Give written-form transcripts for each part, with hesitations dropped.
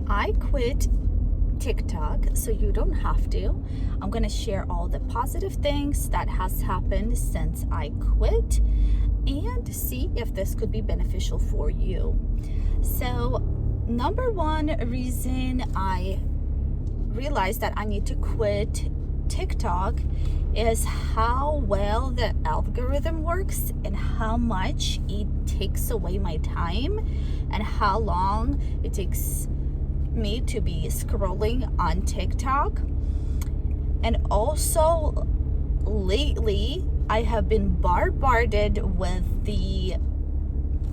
I quit TikTok, so you don't have to. I'm gonna share all the positive things that has happened since I quit and see if this could be beneficial for you. So, number one reason I realized that I need to quit TikTok is how well the algorithm works and how much it takes away my time and how long it takes me to be scrolling on TikTok. And also lately I have been bombarded with the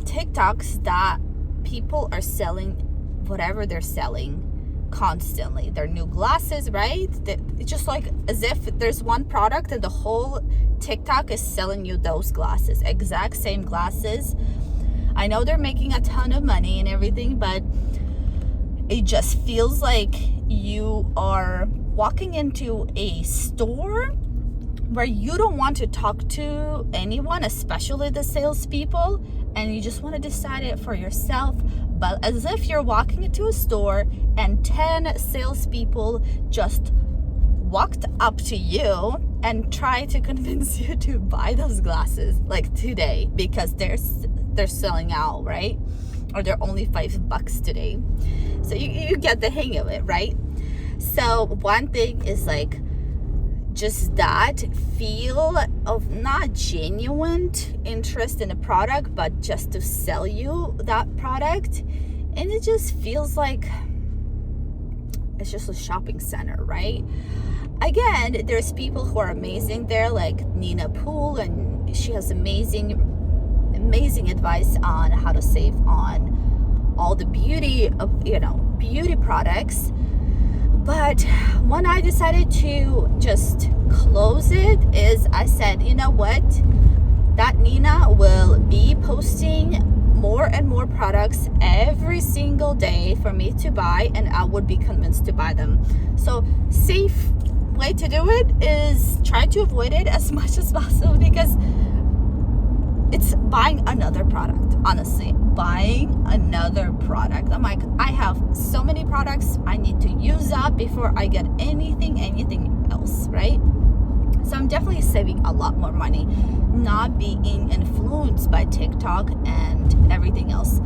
TikToks that people are selling whatever they're selling constantly. Their new glasses, right? It's just like as if there's one product and the whole TikTok is selling you those glasses, exact same glasses. I know they're making a ton of money and everything, but it just feels like you are walking into a store where you don't want to talk to anyone, especially the salespeople, and you just want to decide it for yourself. But as if you're walking into a store and 10 salespeople just walked up to you and tried to convince you to buy those glasses like today because they're selling out, right? Or they're only $5 today. So you get the hang of it, right? So one thing is like just that feel of not genuine interest in a product, but just to sell you that product. And it just feels like it's just a shopping center, right? Again, there's people who are amazing there, like Nina Poole, and she has amazing advice on how to save on all the beauty products. But when I decided to just close it is I said, you know what? That Nina will be posting more and more products every single day for me to buy, and I would be convinced to buy them. So safe way to do it is try to avoid it as much as possible, because it's buying another product. Honestly, buying another product. I'm like, I have so many products I need to use up before I get anything else, right? So I'm definitely saving a lot more money, not being influenced by TikTok and everything else.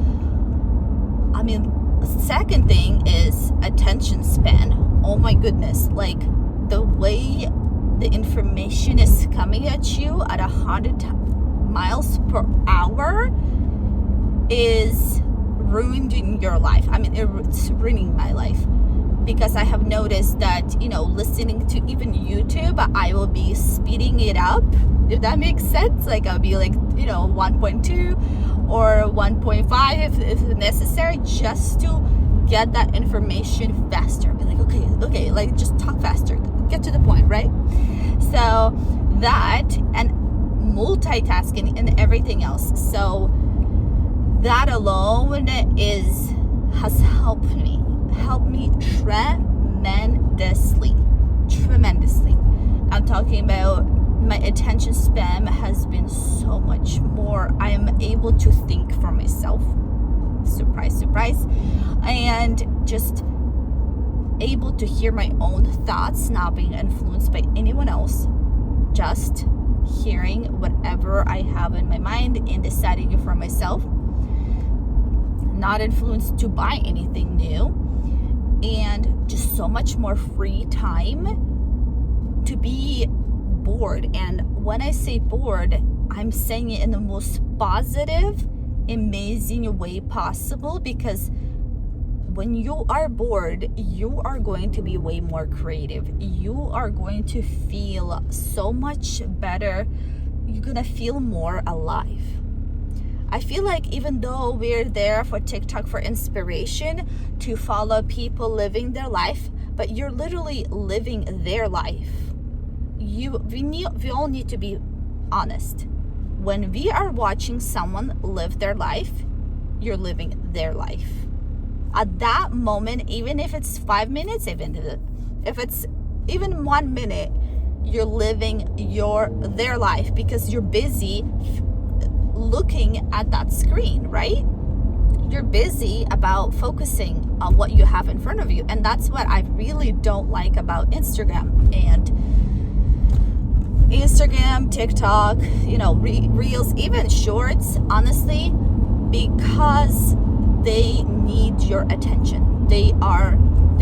I mean, second thing is attention span. Oh my goodness, like the way the information is coming at you at 100 miles per hour is ruining your life. I mean, it's ruining my life, because I have noticed that, listening to even YouTube, I will be speeding it up, if that makes sense. Like I'll be like, 1.2 or 1.5 if necessary, just to get that information faster. Be like, okay, like just talk faster, get to the point, right? So that, and multitasking and everything else. So that alone has helped me tremendously. I'm talking about my attention span has been so much more. I am able to think for myself. Surprise, and just able to hear my own thoughts, not being influenced by anyone else, just hearing whatever I have in my mind and deciding it for myself, not influenced to buy anything new, and just so much more free time to be bored. And when I say bored, I'm saying it in the most positive, amazing way possible, because when you are bored, you are going to be way more creative. You are going to feel so much better. You're gonna feel more alive. I feel like even though we're there for TikTok for inspiration to follow people living their life, but you're literally living their life. We all need to be honest. When we are watching someone live their life, you're living their life. At that moment, even if it's 5 minutes, even if it's even 1 minute, you're living their life, because you're busy looking at that screen, right? you're busy about focusing on what you have in front of you. And that's what I really don't like about Instagram, TikTok, Reels, even Shorts, honestly, because they need your attention. They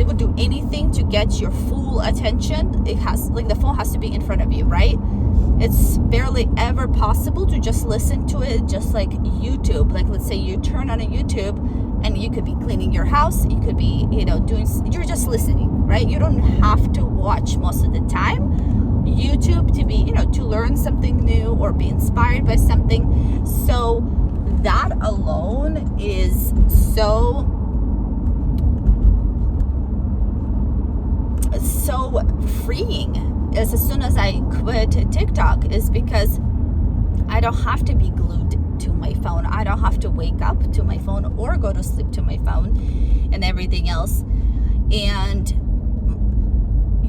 would do anything to get your full attention. The phone has to be in front of you, right? It's barely ever possible to just listen to it, just like YouTube. Like, let's say you turn on a YouTube and you could be cleaning your house, you could be, you're just listening, right? You don't have to watch most of the time YouTube to be, to learn something new or be inspired by something. So that alone is so freeing. As soon as I quit TikTok, is because I don't have to be glued to my phone. I don't have to wake up to my phone or go to sleep to my phone and everything else. And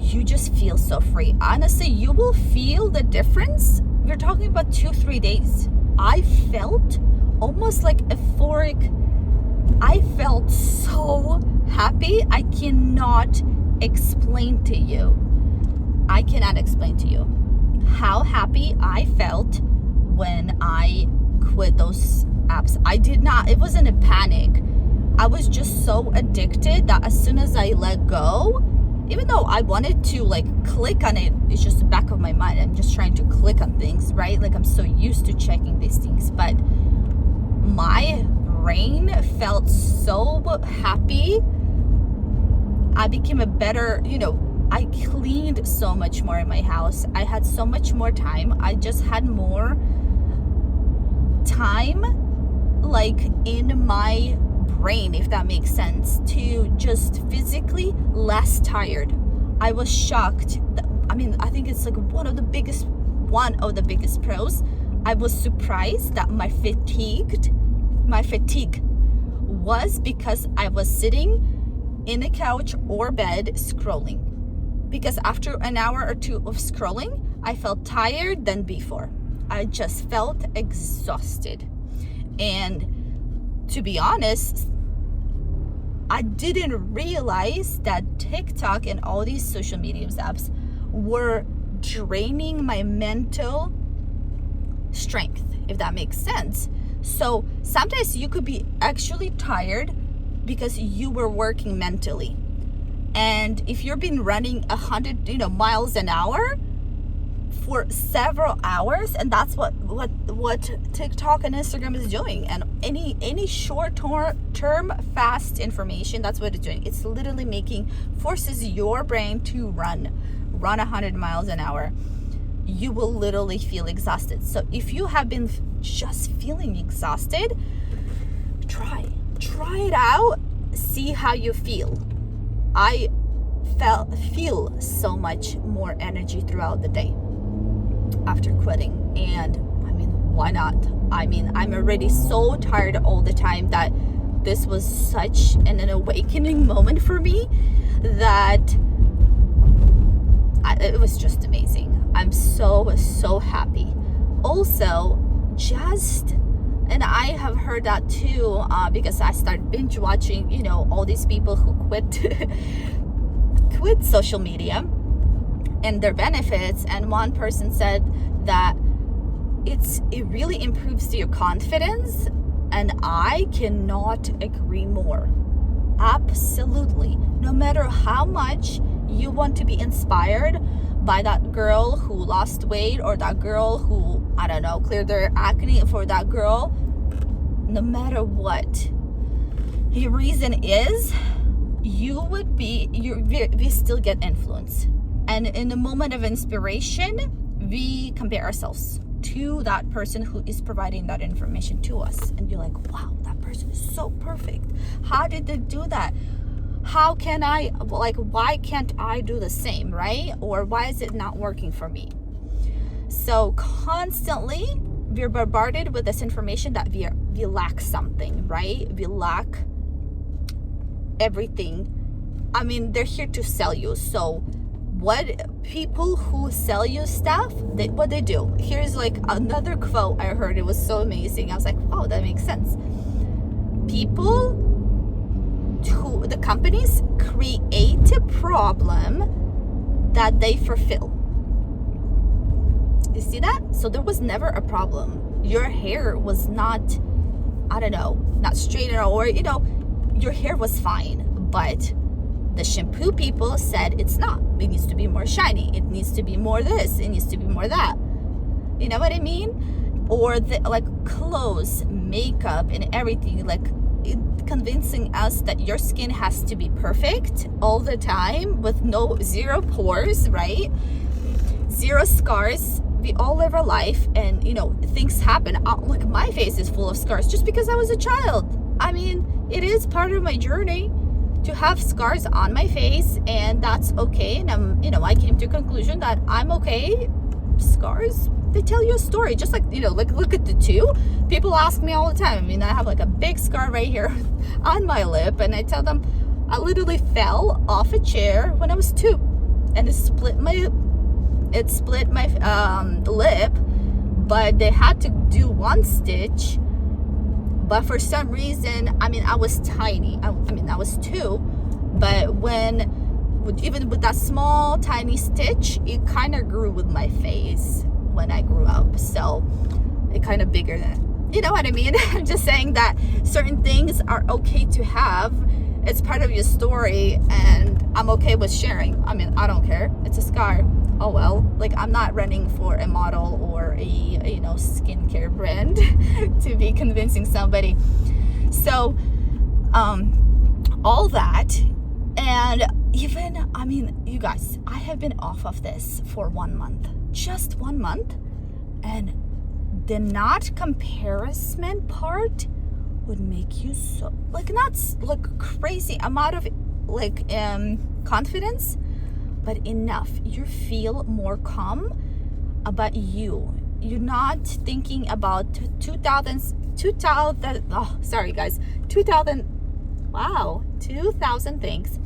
you just feel so free. Honestly, you will feel the difference. We're talking about 2-3 days. I felt almost like euphoric. I felt so happy. I cannot explain to you how happy I felt when I quit those apps. It wasn't a panic. I was just so addicted that as soon as I let go, even though I wanted to click on it, it's just the back of my mind. I'm just trying to click on things, right? Like, I'm so used to checking these things, but my brain felt so happy. I became a better, I cleaned so much more in my house. I had so much more time. I just had more time, in my brain, if that makes sense, to just physically less tired. I was shocked. I think it's one of the biggest pros. I was surprised that my fatigue was because I was sitting in a couch or bed scrolling. Because after an hour or two of scrolling, I felt tired than before. I just felt exhausted. And to be honest, I didn't realize that TikTok and all these social media apps were draining my mental strength, if that makes sense. So sometimes you could be actually tired because you were working mentally. And if you've been running 100 miles an hour for several hours, and that's what TikTok and Instagram is doing, and any short-term fast information, that's what it's doing. It's literally forces your brain to run 100 miles an hour. You will literally feel exhausted. So if you have been just feeling exhausted, try it out, see how you feel. I feel so much more energy throughout the day after quitting, and why not? I'm already so tired all the time that this was such an awakening moment for me that it was just amazing. I'm so happy. Also, and I have heard that too, because I started binge watching, all these people who quit social media and their benefits. And one person said that it really improves your confidence, and I cannot agree more. Absolutely. No matter how much you want to be inspired by that girl who lost weight, or that girl who, cleared their acne, for that girl, no matter what your reason is, we still get influence. And in the moment of inspiration, we compare ourselves to that person who is providing that information to us. And you're like, wow, that person is so perfect. How did they do that? How can why can't I do the same, right? Or why is it not working for me? So constantly we're bombarded with this information that we lack something, right? We lack everything. They're here to sell you. So what people who sell you stuff, what they do, here's another quote I heard. It was so amazing. I was like, oh, that makes sense. people, the companies create a problem that they fulfill. You see that? So there was never a problem. Your hair was not, I don't know, not straight or, your hair was fine. But the shampoo people said it's not. It needs to be more shiny. It needs to be more this. It needs to be more that. You know what I mean? Or like clothes, makeup, and everything. Like convincing us that your skin has to be perfect all the time with zero pores, right? Zero scars. We all live our life, and things happen. Like my face is full of scars just because I was a child. I mean, it is part of my journey to have scars on my face, and that's okay. And I came to a conclusion that I'm okay. Scars, they tell you a story. Just like, like look at the two. People ask me all the time. I mean, I have like a big scar right here on my lip, and I tell them I literally fell off a chair when I was 2, and it split my lip, but they had to do 1 stitch. But for some reason, I was tiny. I was 2, but even with that small tiny stitch, it kind of grew with my face when I grew up. So it kind of bigger than, you know what I mean? I'm just saying that certain things are okay to have. It's part of your story, and I'm okay with sharing. I don't care. It's a scar. Oh well. Like, I'm not running for a model or a skincare brand to be convincing somebody. So all that, and even you guys, I have been off of this for 1 month, just 1 month, and the not comparison part would make you so not crazy amount of confidence, but enough. You feel more calm about you. You're not thinking about 2,000 things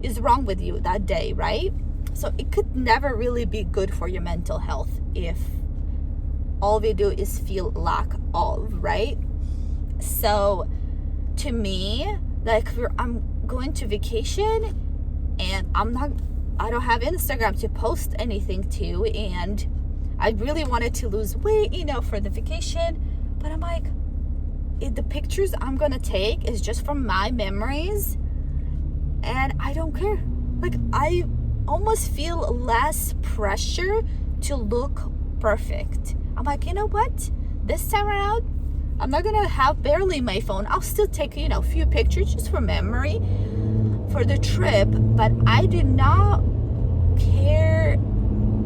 is wrong with you that day, right? So it could never really be good for your mental health if all we do is feel lack of, right? So to me, I'm going to vacation, and I don't have Instagram to post anything to, and I really wanted to lose weight, for the vacation, but I'm like, the pictures I'm gonna take is just from my memories, and I don't care. Like, I almost feel less pressure to look perfect. I'm like, you know what? This time around, I'm not gonna have barely my phone. I'll still take, a few pictures just for memory for the trip, but I do not care.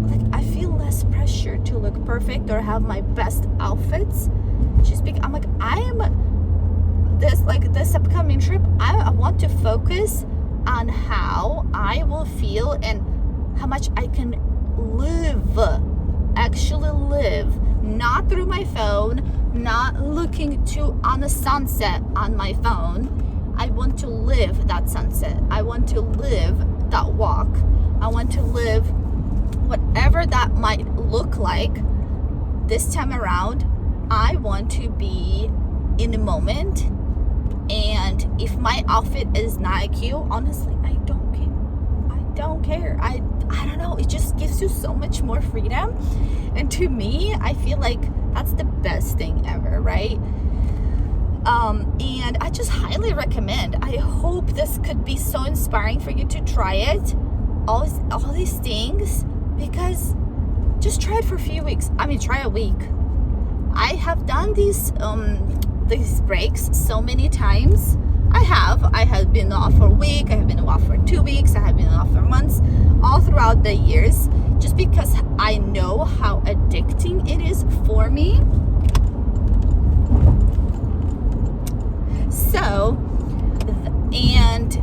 Like, I feel less pressure to look perfect or have my best outfits. Just because I'm like, this upcoming trip, I want to focus on how I will feel and how much I can actually live, not through my phone, not looking on the sunset on my phone. I want to live that sunset. I want to live that walk. I want to live whatever that might look like. This time around, I want to be in the moment. And if my outfit is not cute, honestly, I don't care. I don't know. It just gives you so much more freedom. And to me, I feel like that's the best thing ever, right? And I just highly recommend. I hope this could be so inspiring for you to try it. All these things, because just try it for a few weeks. Try a week. I have done these breaks so many times. I have been off for a week, I have been off for 2 weeks, I have been off for months, all throughout the years, just because I know how addicting it is for me. So, and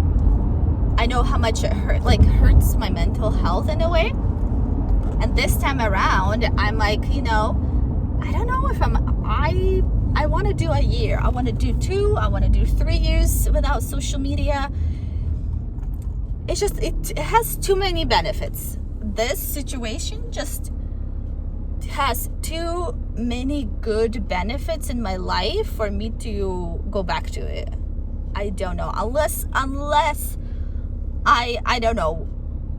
I know how much it hurts my mental health in a way. And this time around, I'm like, I don't know if I want to do a year. I want to do 2. I want to do 3 years without social media. It's just, it has too many benefits. This situation just has too many good benefits in my life for me to go back to it. I don't know, unless I don't know,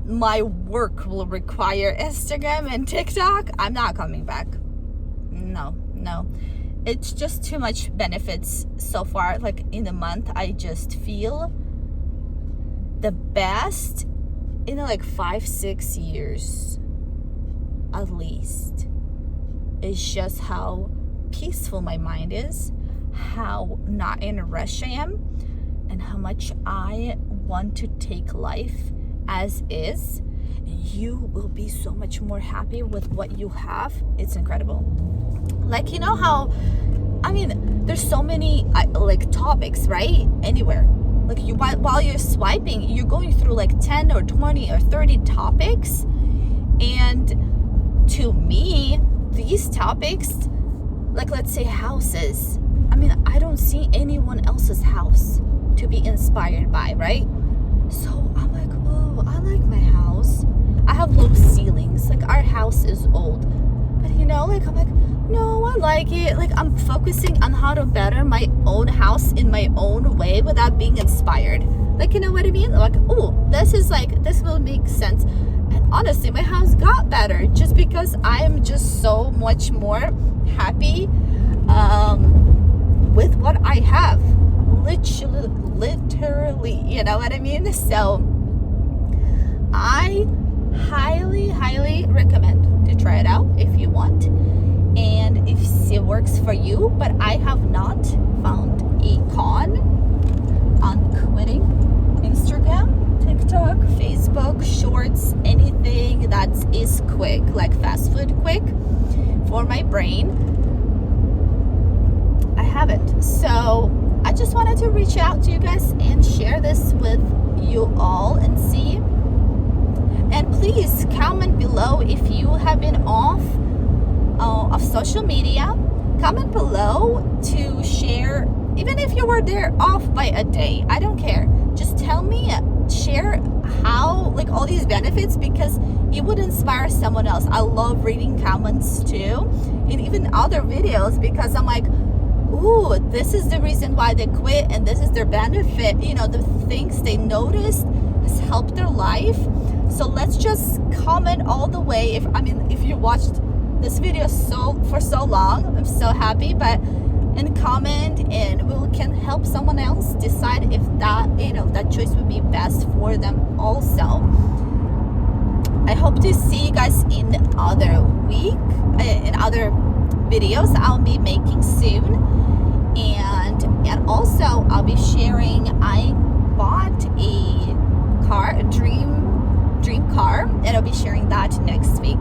my work will require Instagram and TikTok. I'm not coming back. No, it's just too much benefits so far. Like in a month, I just feel the best in like 5-6 years at least. It's just how peaceful my mind is, how not in a rush I am, and how much I want to take life as is. You will be so much more happy with what you have. It's incredible. Like, you know how, I mean, there's so many like topics, right? Anywhere. Like you, while you're swiping, you're going through like 10 or 20 or 30 topics. And to me, these topics, like let's say houses, I mean, I don't see anyone else's house to be inspired by, right? So I'm like, oh, I like my house. I have low ceilings. Like our house is old. But you know, like I'm like, no, I like it. Like I'm focusing on how to better my own house in my own way without being inspired. Like, you know what I mean? Like, oh, this will make sense. And honestly, my house got better just because I am just so much more happy with what I have. Literally, you know what I mean? So I highly recommend to try it out if you want, and if it works for you. But I have not found a con on quitting Instagram, TikTok, Facebook, Shorts, anything that is quick, like fast food quick for my brain. I haven't. So I just wanted to reach out to you guys and share this with you all and see. And please comment below if you have been off of social media. Comment below to share, even if you were there off by a day. I don't care. Just tell me, share how, like all these benefits, because it would inspire someone else. I love reading comments too, and even other videos, because I'm like, ooh, this is the reason why they quit, and this is their benefit. You know, the things they noticed has helped their life. So let's just comment all the way. If you watched this video for so long, I'm so happy. But and comment, and we can help someone else decide if that choice would be best for them also. I hope to see you guys in other videos I'll be making soon. And also I'll be sharing, I bought a car, a dream car, and I'll be sharing that next week.